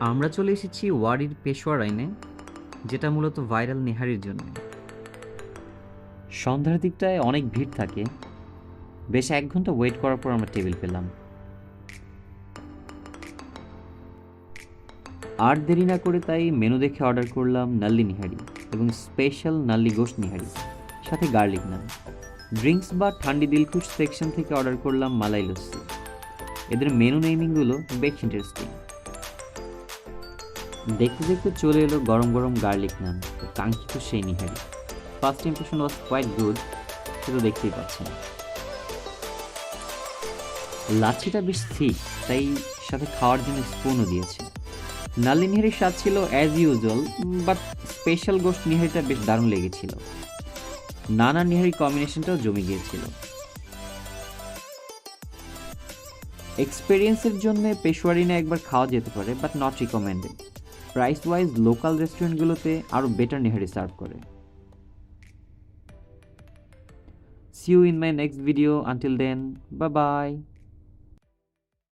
আমরা চলে এসেছি ওয়ারির পেশোয়ার আইনে, যেটা মূলত ভাইরাল নেহারির জন্য। সন্ধ্যার দিকটায় অনেক ভিড় থাকে। বেশ ১ ঘন্টা ওয়েট করার পর আমরা টেবিল পেলাম। আর দেরি না করে তাই মেনু দেখে অর্ডার করলাম নাল্লি নিহারি এবং স্পেশাল নাল্লি গোশত নিহারি, সাথে গার্লিক নান। ড্রিঙ্কস বা ঠান্ডি দিলখুশ সেকশন থেকে অর্ডার করলাম মালাই লস্যি। এদের মেনু নেমিংগুলো বেশ ইন্টারেস্টিং। দেখতে দেখতে চলে এলো গরম গরম গার্লিক নান ও কাঙ্ক্ষিত সেই nihari. First impression was quite good, সেটা দেখতেই পাচ্ছেন। লাচ্ছিটা বেশ থিক, তাই সাথে খাওয়ার জন্য স্পুনও দিয়েছে। নাল্লি নিহারির স্বাদ ছিল অ্যাজ ইউজুয়াল, বাট স্পেশাল গোশত নিহারিটা বেশ দারুণ লেগেছিল। নানা নিহারি কম্বিনেশনটাও জমে গিয়েছিল। এক্সপেরিয়েন্সের জন্য পেশোয়ারিনা একবার খাওয়া যেতে পারে, but not recommended. Price wise local রেস্টুরেন্টগুলোতে আরও বেটার নিহারি সার্ভ করে। See you in my next video. Until then, bye bye.